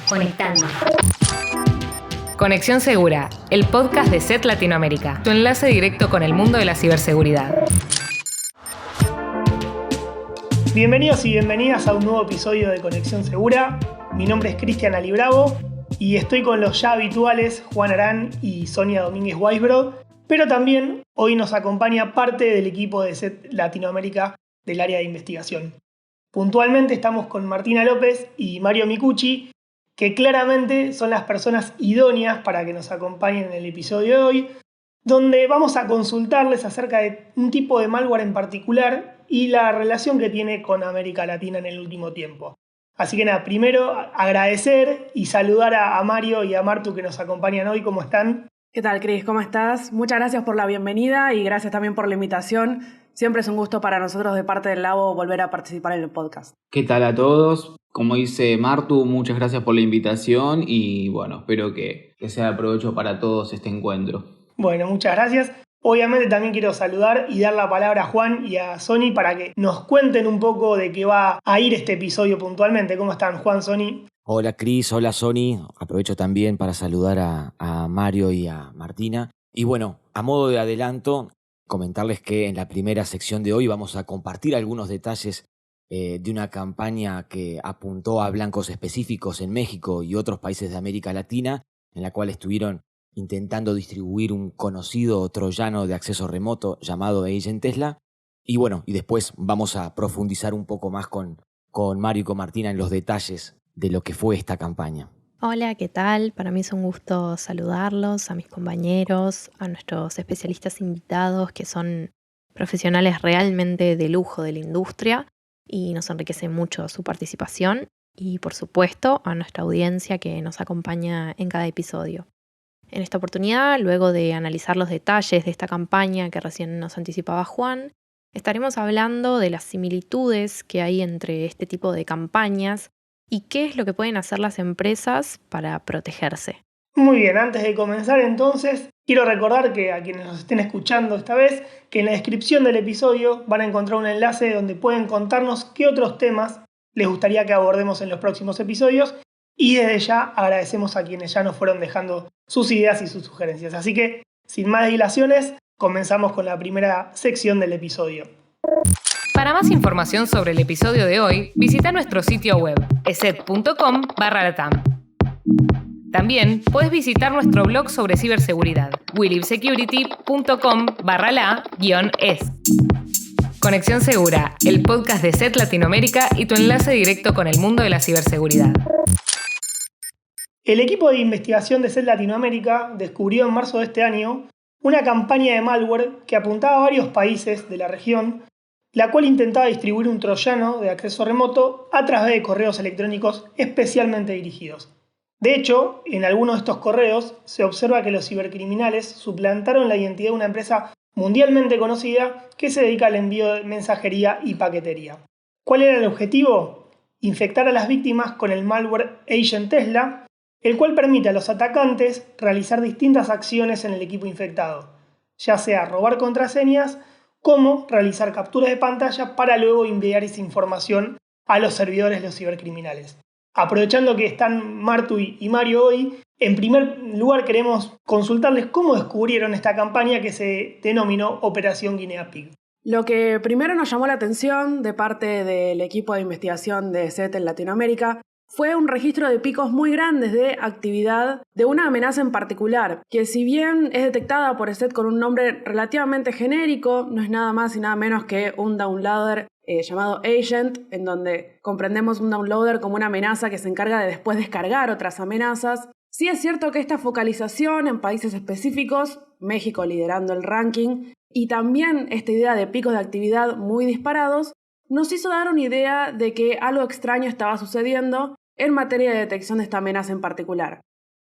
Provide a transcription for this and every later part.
Conectando. Conexión Segura, el podcast de SET Latinoamérica, tu enlace directo con el mundo de la ciberseguridad. Bienvenidos y bienvenidas a un nuevo episodio de Conexión Segura. Mi nombre es Cristian Alibravo y estoy con los ya habituales Juan Arán y Sonia Domínguez Weisbrod, pero también hoy nos acompaña parte del equipo de SET Latinoamérica del área de investigación. Puntualmente estamos con Martina López y Mario Micucci, que claramente son las personas idóneas para que nos acompañen en el episodio de hoy, donde vamos a consultarles acerca de un tipo de malware en particular y la relación que tiene con América Latina en el último tiempo. Así que nada, primero agradecer y saludar a Mario y a Martu que nos acompañan hoy. ¿Cómo están? ¿Qué tal, Cris? ¿Cómo estás? Muchas gracias por la bienvenida y gracias también por la invitación. Siempre es un gusto para nosotros de parte del Labo volver a participar en el podcast. ¿Qué tal a todos? Como dice Martu, muchas gracias por la invitación y bueno, espero que sea de provecho para todos este encuentro. Bueno, muchas gracias. Obviamente también quiero saludar y dar la palabra a Juan y a Sony para que nos cuenten un poco de qué va a ir este episodio puntualmente. ¿Cómo están, Juan, Sony? Hola Cris, hola Sony. Aprovecho también para saludar a Mario y a Martina. Y bueno, a modo de adelanto, comentarles que en la primera sección de hoy vamos a compartir algunos detalles de una campaña que apuntó a blancos específicos en México y otros países de América Latina, en la cual estuvieron intentando distribuir un conocido troyano de acceso remoto llamado Agent Tesla. Y bueno, y después vamos a profundizar un poco más con Mario y con Martina en los detalles de lo que fue esta campaña. Hola, ¿qué tal? Para mí es un gusto saludarlos, a mis compañeros, a nuestros especialistas invitados que son profesionales realmente de lujo de la industria y nos enriquece mucho su participación y por supuesto a nuestra audiencia que nos acompaña en cada episodio. En esta oportunidad, luego de analizar los detalles de esta campaña que recién nos anticipaba Juan, estaremos hablando de las similitudes que hay entre este tipo de campañas y qué es lo que pueden hacer las empresas para protegerse. Muy bien, antes de comenzar entonces, quiero recordar que a quienes nos estén escuchando esta vez, que en la descripción del episodio van a encontrar un enlace donde pueden contarnos qué otros temas les gustaría que abordemos en los próximos episodios y desde ya agradecemos a quienes ya nos fueron dejando sus ideas y sus sugerencias. Así que, sin más dilaciones, comenzamos con la primera sección del episodio. Para más información sobre el episodio de hoy, visita nuestro sitio web eset.com/latam. También puedes visitar nuestro blog sobre ciberseguridad, welivesecurity.com/la-es. Conexión Segura, el podcast de SET Latinoamérica y tu enlace directo con el mundo de la ciberseguridad. El equipo de investigación de SET Latinoamérica descubrió en marzo de este año una campaña de malware que apuntaba a varios países de la región, la cual intentaba distribuir un troyano de acceso remoto a través de correos electrónicos especialmente dirigidos. De hecho, en algunos de estos correos se observa que los cibercriminales suplantaron la identidad de una empresa mundialmente conocida que se dedica al envío de mensajería y paquetería. ¿Cuál era el objetivo? Infectar a las víctimas con el malware Agent Tesla, el cual permite a los atacantes realizar distintas acciones en el equipo infectado, ya sea robar contraseñas, como realizar capturas de pantalla para luego enviar esa información a los servidores de los cibercriminales. Aprovechando que están Martu y Mario hoy, en primer lugar queremos consultarles cómo descubrieron esta campaña que se denominó Operación Guinea Pig. Lo que primero nos llamó la atención de parte del equipo de investigación de SET en Latinoamérica fue un registro de picos muy grandes de actividad de una amenaza en particular, que si bien es detectada por SET con un nombre relativamente genérico, no es nada más y nada menos que un downloader llamado Agent, en donde comprendemos un downloader como una amenaza que se encarga de después descargar otras amenazas. Sí es cierto que esta focalización en países específicos, México liderando el ranking, y también esta idea de picos de actividad muy disparados, nos hizo dar una idea de que algo extraño estaba sucediendo en materia de detección de esta amenaza en particular.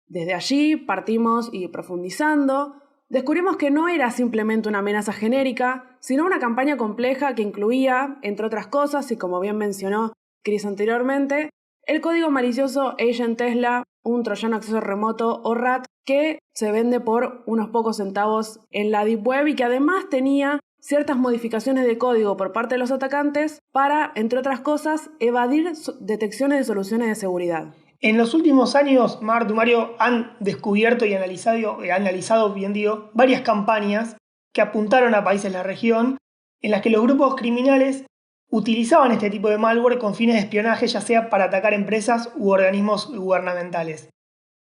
Desde allí partimos y profundizando, descubrimos que no era simplemente una amenaza genérica, sino una campaña compleja que incluía, entre otras cosas, y como bien mencionó Chris anteriormente, el código malicioso Agent Tesla, un troyano acceso remoto o RAT, que se vende por unos pocos centavos en la Deep Web y que además tenía ciertas modificaciones de código por parte de los atacantes para, entre otras cosas, evadir detecciones de soluciones de seguridad. En los últimos años, Martu, Mario, han descubierto y analizado varias campañas que apuntaron a países de la región en las que los grupos criminales utilizaban este tipo de malware con fines de espionaje, ya sea para atacar empresas u organismos gubernamentales.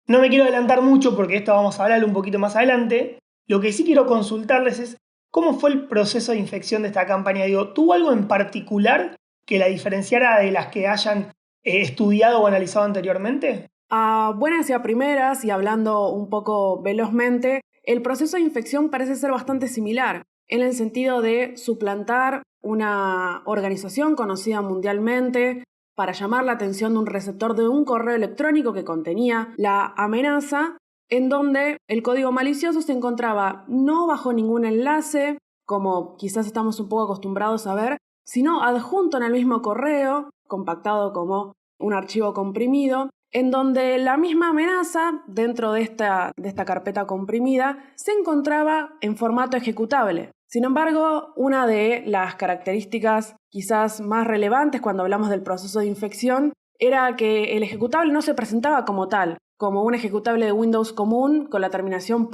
No me quiero adelantar mucho porque esto vamos a hablar un poquito más adelante. Lo que sí quiero consultarles es cómo fue el proceso de infección de esta campaña. ¿Tuvo algo en particular que la diferenciara de las que hayan estudiado o analizado anteriormente? A buenas y a primeras, y hablando un poco velozmente, el proceso de infección parece ser bastante similar, en el sentido de suplantar una organización conocida mundialmente para llamar la atención de un receptor de un correo electrónico que contenía la amenaza, en donde el código malicioso se encontraba no bajo ningún enlace, como quizás estamos un poco acostumbrados a ver, sino adjunto en el mismo correo, compactado como un archivo comprimido, en donde la misma amenaza, dentro de esta carpeta comprimida, se encontraba en formato ejecutable. Sin embargo, una de las características quizás más relevantes cuando hablamos del proceso de infección era que el ejecutable no se presentaba como tal, como un ejecutable de Windows común con la terminación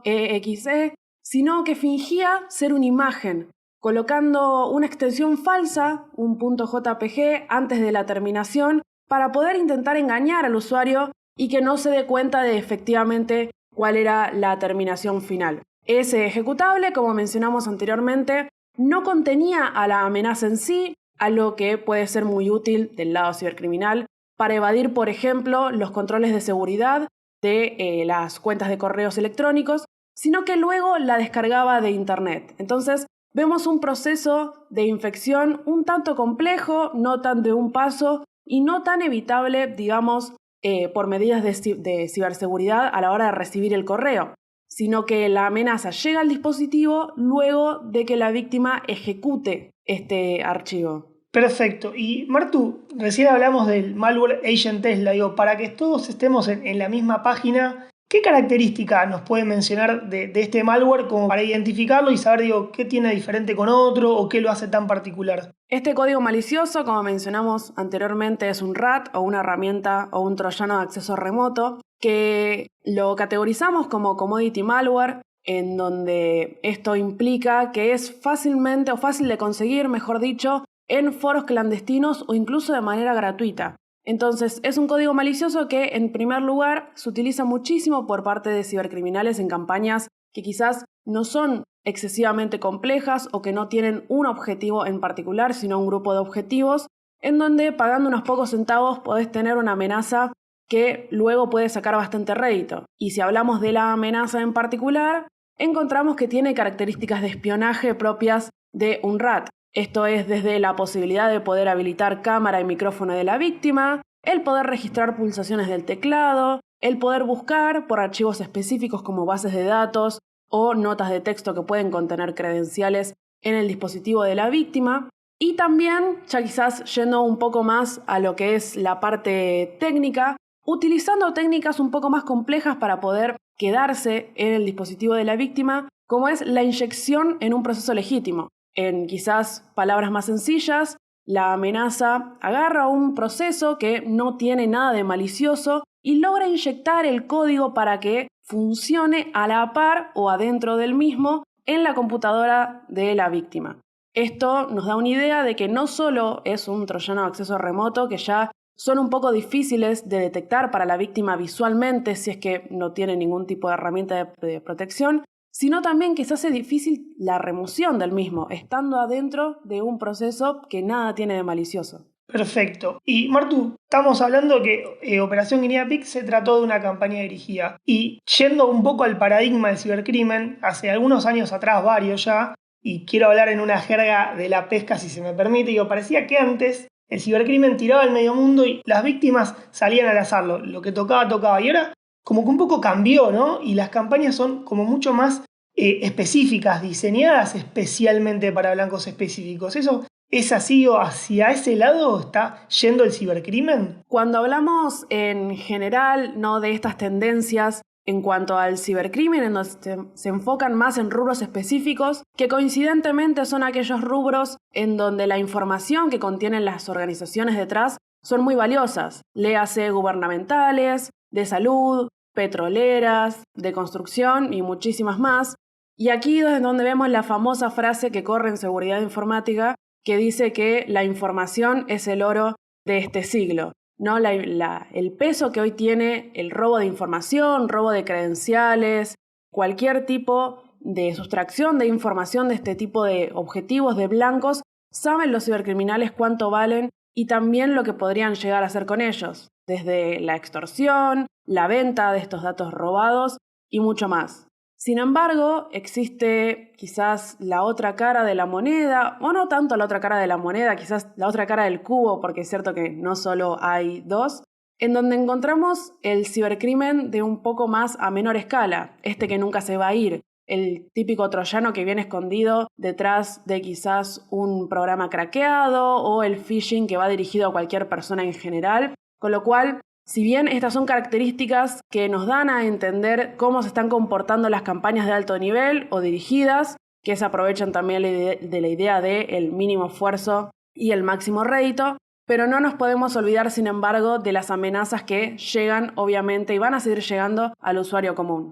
.exe, sino que fingía ser una imagen, colocando una extensión falsa, un .jpg, antes de la terminación para poder intentar engañar al usuario y que no se dé cuenta de efectivamente cuál era la terminación final. Ese ejecutable, como mencionamos anteriormente, no contenía a la amenaza en sí, algo que puede ser muy útil del lado cibercriminal para evadir, por ejemplo, los controles de seguridad de las cuentas de correos electrónicos, sino que luego la descargaba de Internet. Entonces, vemos un proceso de infección un tanto complejo, no tan de un paso y no tan evitable, digamos, por medidas de ciberseguridad a la hora de recibir el correo, sino que la amenaza llega al dispositivo luego de que la víctima ejecute este archivo. Perfecto. Y Martu, recién hablamos del malware Agent Tesla. Para que todos estemos en la misma página, ¿qué característica nos puede mencionar de este malware como para identificarlo y saber qué tiene diferente con otro o qué lo hace tan particular? Este código malicioso, como mencionamos anteriormente, es un RAT o una herramienta o un troyano de acceso remoto que lo categorizamos como commodity malware, en donde esto implica que es fácil de conseguir, mejor dicho, en foros clandestinos o incluso de manera gratuita. Entonces, es un código malicioso que, en primer lugar, se utiliza muchísimo por parte de cibercriminales en campañas que quizás no son excesivamente complejas o que no tienen un objetivo en particular, sino un grupo de objetivos, en donde pagando unos pocos centavos podés tener una amenaza que luego puede sacar bastante rédito. Y si hablamos de la amenaza en particular, encontramos que tiene características de espionaje propias de un RAT. Esto es desde la posibilidad de poder habilitar cámara y micrófono de la víctima, el poder registrar pulsaciones del teclado, el poder buscar por archivos específicos como bases de datos o notas de texto que pueden contener credenciales en el dispositivo de la víctima. Y también, ya quizás yendo un poco más a lo que es la parte técnica, utilizando técnicas un poco más complejas para poder quedarse en el dispositivo de la víctima, como es la inyección en un proceso legítimo. En quizás palabras más sencillas, la amenaza agarra un proceso que no tiene nada de malicioso y logra inyectar el código para que funcione a la par o adentro del mismo en la computadora de la víctima. Esto nos da una idea de que no solo es un troyano de acceso remoto, que ya son un poco difíciles de detectar para la víctima visualmente si es que no tiene ningún tipo de herramienta de protección, sino también que se hace difícil la remoción del mismo, estando adentro de un proceso que nada tiene de malicioso. Perfecto. Y Martu, estamos hablando que Operación Guinea Pig se trató de una campaña dirigida. Y yendo un poco al paradigma del cibercrimen, hace algunos años atrás, varios ya, y quiero hablar en una jerga de la pesca si se me permite, parecía que antes el cibercrimen tiraba al medio mundo y las víctimas salían al azar, lo que tocaba, tocaba. Y ahora como que un poco cambió, ¿no? Y las campañas son como mucho más específicas, diseñadas especialmente para blancos específicos. ¿Eso es así o hacia ese lado está yendo el cibercrimen? Cuando hablamos en general, ¿no?, de estas tendencias en cuanto al cibercrimen, en donde se enfocan más en rubros específicos, que coincidentemente son aquellos rubros en donde la información que contienen las organizaciones detrás son muy valiosas, léase gubernamentales, de salud, petroleras, de construcción y muchísimas más. Y aquí es donde vemos la famosa frase que corre en seguridad informática que dice que la información es el oro de este siglo, ¿no? El peso que hoy tiene el robo de información, robo de credenciales, cualquier tipo de sustracción de información de este tipo de objetivos, de blancos, saben los cibercriminales cuánto valen y también lo que podrían llegar a hacer con ellos, desde la extorsión, la venta de estos datos robados y mucho más. Sin embargo, existe quizás la otra cara de la moneda, o no tanto la otra cara de la moneda, quizás la otra cara del cubo, porque es cierto que no solo hay dos, en donde encontramos el cibercrimen de un poco más a menor escala, este que nunca se va a ir, el típico troyano que viene escondido detrás de quizás un programa craqueado o el phishing que va dirigido a cualquier persona en general, con lo cual, si bien estas son características que nos dan a entender cómo se están comportando las campañas de alto nivel o dirigidas, que se aprovechan también de la idea del mínimo esfuerzo y el máximo rédito, pero no nos podemos olvidar, sin embargo, de las amenazas que llegan, obviamente, y van a seguir llegando al usuario común.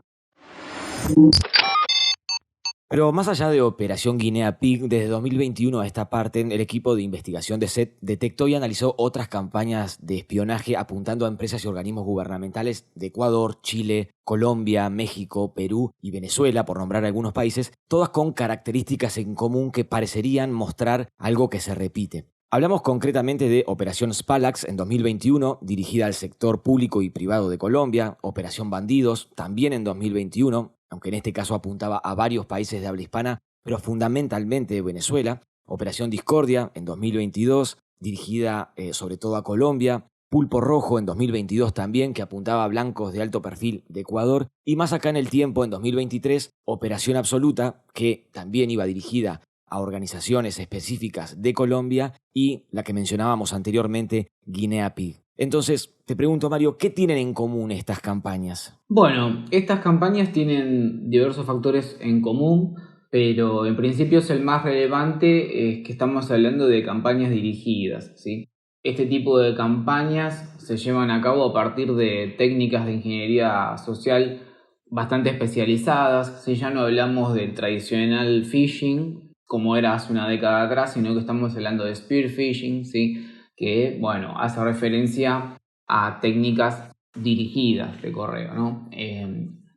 Pero más allá de Operación Guinea Pig, desde 2021 a esta parte, el equipo de investigación de SET detectó y analizó otras campañas de espionaje apuntando a empresas y organismos gubernamentales de Ecuador, Chile, Colombia, México, Perú y Venezuela, por nombrar algunos países, todas con características en común que parecerían mostrar algo que se repite. Hablamos concretamente de Operación Spalax en 2021, dirigida al sector público y privado de Colombia, Operación Bandidos, también en 2021, aunque en este caso apuntaba a varios países de habla hispana, pero fundamentalmente Venezuela, Operación Discordia en 2022, dirigida sobre todo a Colombia, Pulpo Rojo en 2022 también, que apuntaba a blancos de alto perfil de Ecuador, y más acá en el tiempo, en 2023, Operación Absoluta, que también iba dirigida a organizaciones específicas de Colombia, y la que mencionábamos anteriormente, Guinea Pig. Entonces, te pregunto, Mario, ¿qué tienen en común estas campañas? Bueno, estas campañas tienen diversos factores en común, pero en principio el más relevante es que estamos hablando de campañas dirigidas, ¿sí? Este tipo de campañas se llevan a cabo a partir de técnicas de ingeniería social bastante especializadas, ¿sí? Ya no hablamos del tradicional phishing, como era hace una década atrás, sino que estamos hablando de spear phishing, ¿sí? Que, bueno, hace referencia a técnicas dirigidas de correo, ¿no?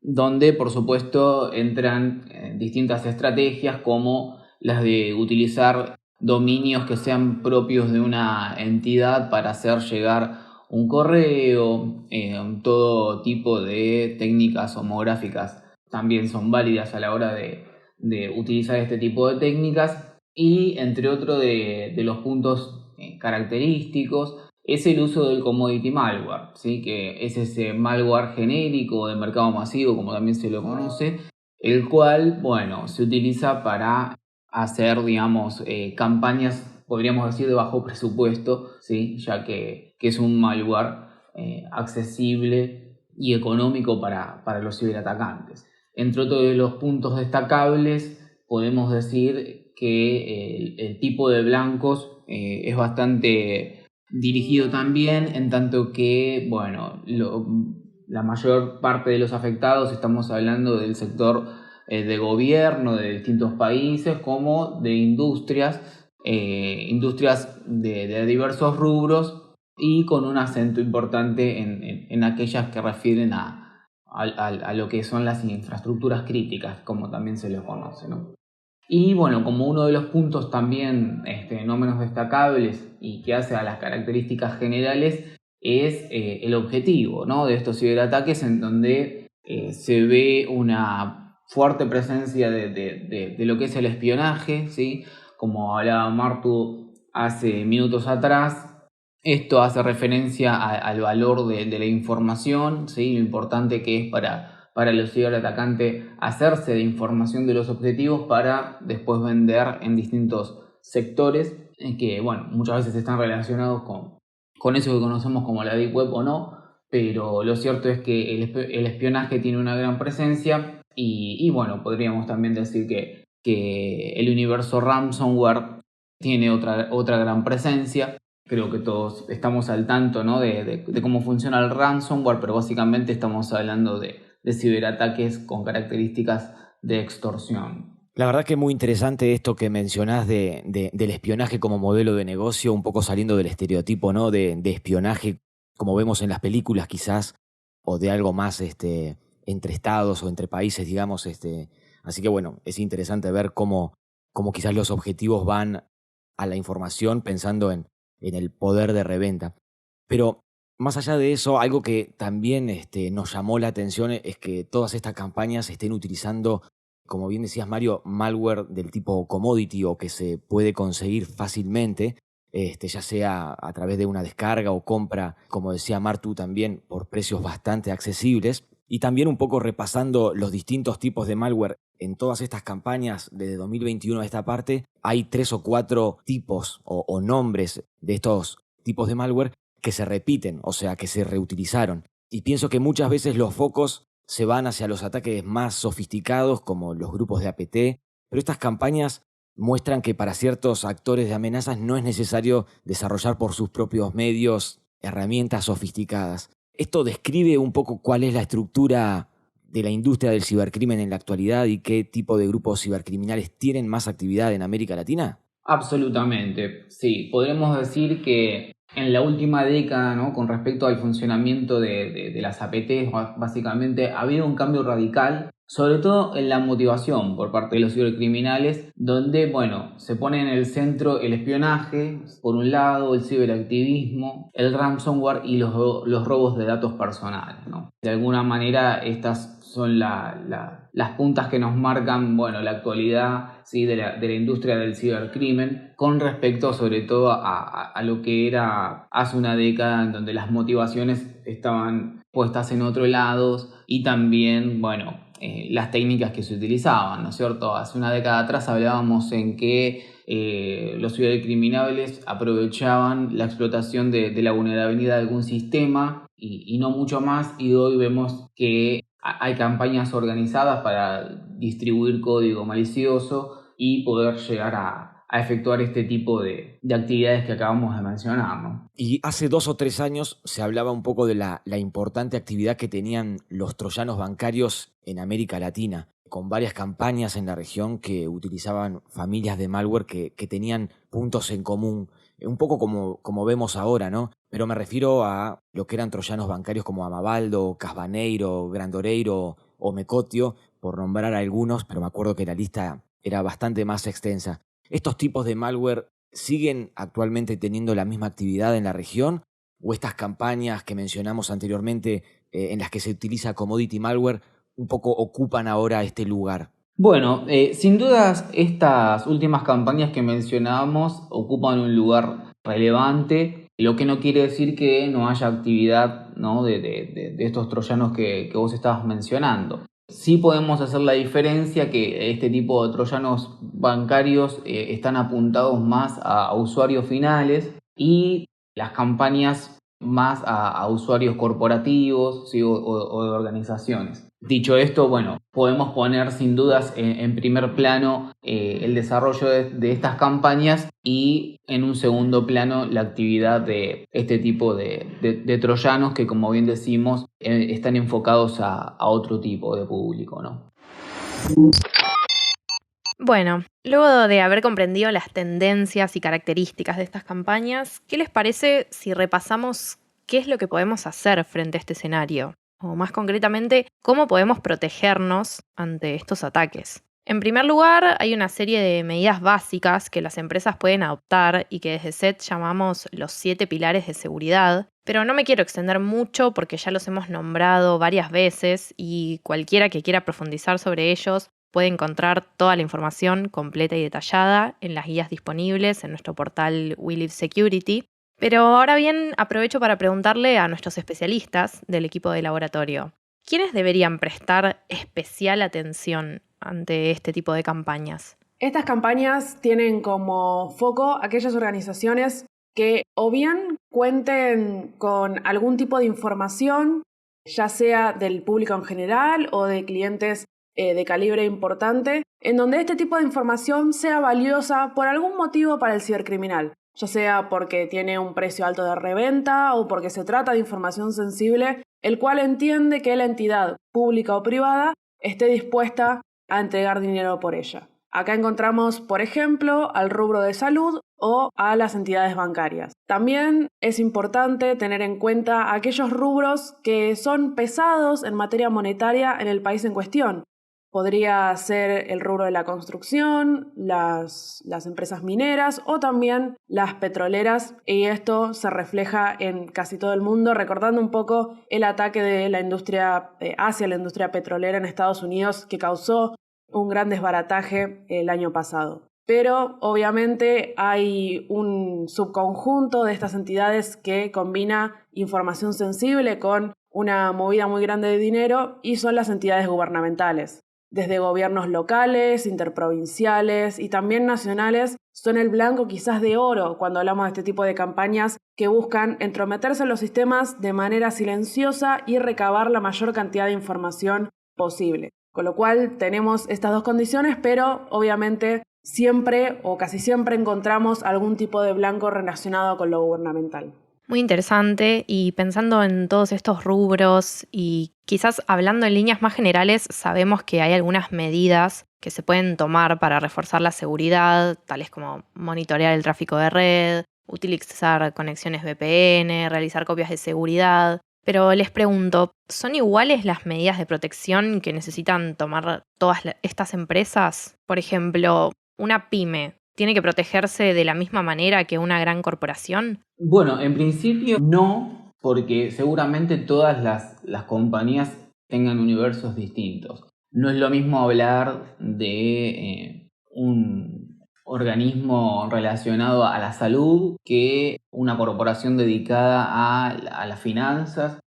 Donde, por supuesto, entran distintas estrategias como las de utilizar dominios que sean propios de una entidad para hacer llegar un correo, todo tipo de técnicas homográficas también son válidas a la hora de utilizar este tipo de técnicas, y entre otros de los puntos característicos es el uso del commodity malware, ¿sí? Que es ese malware genérico de mercado masivo, como también se lo conoce, el cual, bueno, se utiliza para hacer, digamos, campañas, podríamos decir, de bajo presupuesto, ¿sí? Ya que es un malware accesible y económico para los ciberatacantes. Entre otros de los puntos destacables, podemos decir que el tipo de blancos es bastante dirigido también, en tanto que, bueno, la mayor parte de los afectados, estamos hablando del sector de gobierno de distintos países, como de industrias de diversos rubros, y con un acento importante en aquellas que refieren a lo que son las infraestructuras críticas, como también se les conoce, ¿no? Y bueno, como uno de los puntos también no menos destacables y que hace a las características generales es el objetivo, ¿no? De estos ciberataques, en donde se ve una fuerte presencia de lo que es el espionaje, ¿sí? Como hablaba Martu hace minutos atrás, esto hace referencia al valor de la información, ¿sí? Lo importante que es para los ciberatacantes hacerse de información de los objetivos para después vender en distintos sectores que, bueno, muchas veces están relacionados con eso que conocemos como la Deep Web o no, pero lo cierto es que el espionaje tiene una gran presencia y bueno, podríamos también decir que el universo ransomware tiene otra gran presencia. Creo que todos estamos al tanto, ¿no? de cómo funciona el ransomware, pero básicamente estamos hablando de ciberataques con características de extorsión. La verdad que es muy interesante esto que mencionás del espionaje como modelo de negocio, un poco saliendo del estereotipo, ¿no? de espionaje como vemos en las películas quizás, o de algo más entre estados o entre países, digamos. Así que bueno, es interesante ver cómo quizás los objetivos van a la información pensando en el poder de reventa. Pero más allá de eso, algo que también nos llamó la atención es que todas estas campañas estén utilizando, como bien decías Mario, malware del tipo commodity o que se puede conseguir fácilmente, ya sea a través de una descarga o compra, como decía Martu también, por precios bastante accesibles. Y también un poco repasando los distintos tipos de malware en todas estas campañas desde 2021 a esta parte, hay 3 o 4 tipos o nombres de estos tipos de malware que se repiten, o sea, que se reutilizaron. Y pienso que muchas veces los focos se van hacia los ataques más sofisticados, como los grupos de APT, pero estas campañas muestran que para ciertos actores de amenazas no es necesario desarrollar por sus propios medios herramientas sofisticadas. Esto describe un poco cuál es la estructura de la industria del cibercrimen en la actualidad y qué tipo de grupos cibercriminales tienen más actividad en América Latina. Absolutamente, sí. Podremos decir que en la última década, ¿no? Con respecto al funcionamiento de las APTs, básicamente ha habido un cambio radical, sobre todo en la motivación por parte de los cibercriminales, donde, bueno, se pone en el centro el espionaje, por un lado, el ciberactivismo, el ransomware y los robos de datos personales, ¿no? De alguna manera, estas son las puntas que nos marcan, bueno, la actualidad, ¿sí? de la industria del cibercrimen, con respecto sobre todo a lo que era hace una década, en donde las motivaciones estaban puestas en otro lado y también, bueno, las técnicas que se utilizaban, ¿no es cierto? Hace una década atrás hablábamos en que los cibercriminales aprovechaban la explotación de la vulnerabilidad de algún sistema y no mucho más, y hoy vemos que hay campañas organizadas para distribuir código malicioso y poder llegar a efectuar este tipo de actividades que acabamos de mencionar, ¿no? Y hace 2 o 3 años se hablaba un poco de la importante actividad que tenían los troyanos bancarios en América Latina, con varias campañas en la región que utilizaban familias de malware que tenían puntos en común, un poco como vemos ahora, ¿no? Pero me refiero a lo que eran troyanos bancarios como Amavaldo, Casbaneiro, Grandoreiro o Mecotio, por nombrar algunos, pero me acuerdo que la lista era bastante más extensa. ¿Estos tipos de malware siguen actualmente teniendo la misma actividad en la región? ¿O estas campañas que mencionamos anteriormente, en las que se utiliza commodity malware, un poco ocupan ahora este lugar? Bueno, sin dudas estas últimas campañas que mencionábamos ocupan un lugar relevante, lo que no quiere decir que no haya actividad, ¿no? de estos troyanos que vos estabas mencionando. Sí podemos hacer la diferencia que este tipo de troyanos bancarios están apuntados más a usuarios finales y las campañas más a usuarios corporativos, ¿sí? o de organizaciones. Dicho esto, bueno, podemos poner sin dudas en primer plano el desarrollo de estas campañas y en un segundo plano la actividad de este tipo de troyanos que, como bien decimos, están enfocados a otro tipo de público, ¿no? Bueno, luego de haber comprendido las tendencias y características de estas campañas, ¿qué les parece si repasamos qué es lo que podemos hacer frente a este escenario? O más concretamente, ¿cómo podemos protegernos ante estos ataques? En primer lugar, hay una serie de medidas básicas que las empresas pueden adoptar y que desde SET llamamos los 7 pilares de seguridad, pero no me quiero extender mucho porque ya los hemos nombrado varias veces y cualquiera que quiera profundizar sobre ellos puede encontrar toda la información completa y detallada en las guías disponibles en nuestro portal We Live Security. Pero ahora bien, aprovecho para preguntarle a nuestros especialistas del equipo de laboratorio, ¿quiénes deberían prestar especial atención ante este tipo de campañas? Estas campañas tienen como foco aquellas organizaciones que o bien cuenten con algún tipo de información, ya sea del público en general o de clientes de calibre importante, en donde este tipo de información sea valiosa por algún motivo para el cibercriminal. ya sea porque tiene un precio alto de reventa o porque se trata de información sensible, el cual entiende que la entidad pública o privada esté dispuesta a entregar dinero por ella. Acá encontramos, por ejemplo, al rubro de salud o a las entidades bancarias. También es importante tener en cuenta aquellos rubros que son pesados en materia monetaria en el país en cuestión. Podría ser el rubro de la construcción, las empresas mineras o también las petroleras, y esto se refleja en casi todo el mundo, recordando un poco el ataque de la industria hacia la industria petrolera en Estados Unidos, que causó un gran desbarataje el año pasado. Pero obviamente hay un subconjunto de estas entidades que combina información sensible con una movida muy grande de dinero, y son las entidades gubernamentales. Desde gobiernos locales, interprovinciales y también nacionales, son el blanco quizás de oro cuando hablamos de este tipo de campañas que buscan entrometerse en los sistemas de manera silenciosa y recabar la mayor cantidad de información posible. Con lo cual tenemos estas dos condiciones, pero obviamente siempre o casi siempre encontramos algún tipo de blanco relacionado con lo gubernamental. Muy interesante, y pensando en todos estos rubros y quizás hablando en líneas más generales, sabemos que hay algunas medidas que se pueden tomar para reforzar la seguridad, tales como monitorear el tráfico de red, utilizar conexiones VPN, realizar copias de seguridad. Pero les pregunto, ¿son iguales las medidas de protección que necesitan tomar todas estas empresas? Por ejemplo, una pyme, ¿tiene que protegerse de la misma manera que una gran corporación? Bueno, en principio no, porque seguramente todas las compañías tengan universos distintos. No es lo mismo hablar de un organismo relacionado a la salud que una corporación dedicada a las finanzas.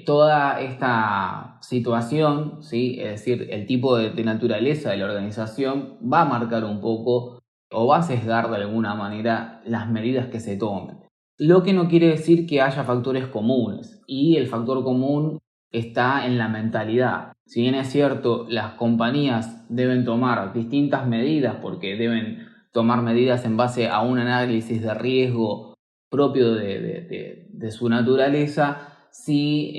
Toda esta situación, ¿sí? Es decir, el tipo de naturaleza de la organización va a marcar un poco o va a sesgar de alguna manera las medidas que se tomen. Lo que no quiere decir que haya factores comunes, y el factor común está en la mentalidad. Si bien es cierto, las compañías deben tomar distintas medidas porque deben tomar medidas en base a un análisis de riesgo propio de su naturaleza, sí,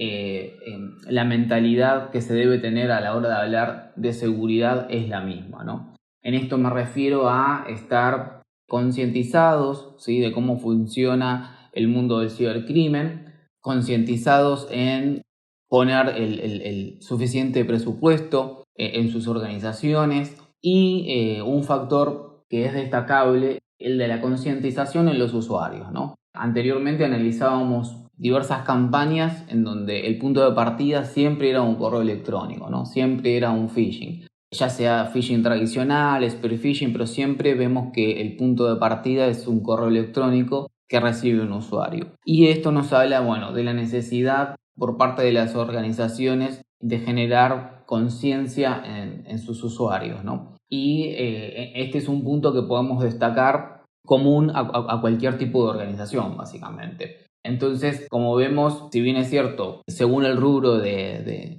la mentalidad que se debe tener a la hora de hablar de seguridad es la misma, ¿no? En esto me refiero a estar concientizados, ¿sí?, de cómo funciona el mundo del cibercrimen, concientizados en poner el suficiente presupuesto en sus organizaciones, y un factor que es destacable, el de la concientización en los usuarios, ¿no? Anteriormente analizábamos diversas campañas en donde el punto de partida siempre era un correo electrónico, ¿no? Siempre era un phishing. Ya sea phishing tradicional, spear phishing, pero siempre vemos que el punto de partida es un correo electrónico que recibe un usuario. Y esto nos habla, bueno, de la necesidad por parte de las organizaciones de generar conciencia en sus usuarios, ¿no? Y este es un punto que podemos destacar común a cualquier tipo de organización, básicamente. Entonces, como vemos, si bien es cierto, según el rubro de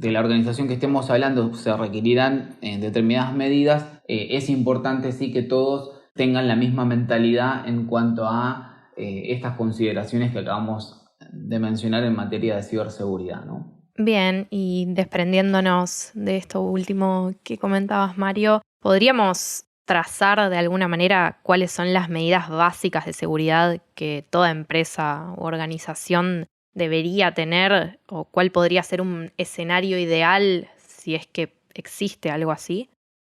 la organización que estemos hablando, se requerirán determinadas medidas, es importante sí que todos tengan la misma mentalidad en cuanto a estas consideraciones que acabamos de mencionar en materia de ciberseguridad, ¿no? Bien, y desprendiéndonos de esto último que comentabas, Mario, ¿podríamos trazar de alguna manera cuáles son las medidas básicas de seguridad que toda empresa u organización debería tener, o cuál podría ser un escenario ideal si es que existe algo así?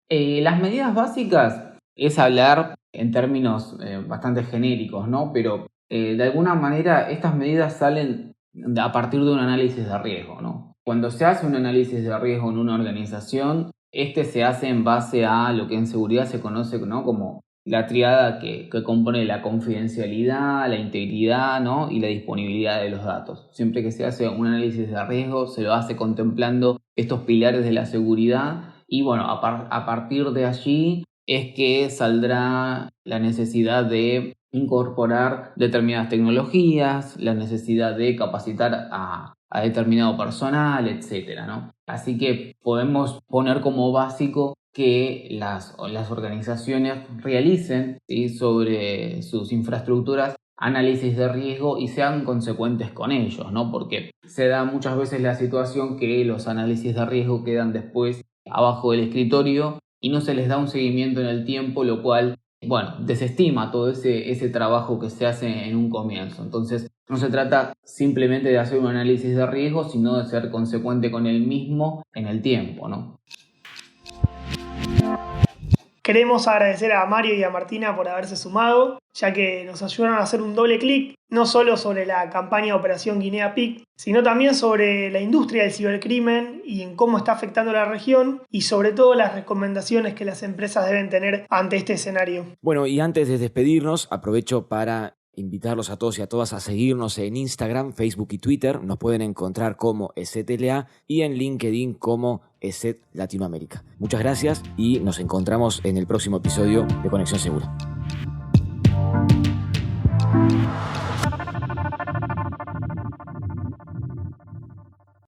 Las medidas básicas es hablar en términos bastante genéricos, ¿no? Pero de alguna manera estas medidas salen a partir de un análisis de riesgo, ¿no? Cuando se hace un análisis de riesgo en una organización, este se hace en base a lo que en seguridad se conoce, ¿no?, como la tríada que compone la confidencialidad, la integridad, ¿no?, y la disponibilidad de los datos. Siempre que se hace un análisis de riesgo, se lo hace contemplando estos pilares de la seguridad, y bueno, a partir de allí es que saldrá la necesidad de incorporar determinadas tecnologías, la necesidad de capacitar a a determinado personal, etcétera, ¿no? Así que podemos poner como básico que las organizaciones realicen, ¿sí?, sobre sus infraestructuras análisis de riesgo y sean consecuentes con ellos, ¿no? Porque se da muchas veces la situación que los análisis de riesgo quedan después abajo del escritorio y no se les da un seguimiento en el tiempo, lo cual, bueno, desestima todo ese trabajo que se hace en un comienzo. Entonces, no se trata simplemente de hacer un análisis de riesgo, sino de ser consecuente con el mismo en el tiempo, ¿no? Queremos agradecer a Mario y a Martina por haberse sumado, ya que nos ayudaron a hacer un doble clic, no solo sobre la campaña Operación Guinea Pig, sino también sobre la industria del cibercrimen y en cómo está afectando a la región, y sobre todo las recomendaciones que las empresas deben tener ante este escenario. Bueno, y antes de despedirnos, aprovecho para invitarlos a todos y a todas a seguirnos en Instagram, Facebook y Twitter. Nos pueden encontrar como ESET-LA y en LinkedIn como ESET Latinoamérica. Muchas gracias y nos encontramos en el próximo episodio de Conexión Segura.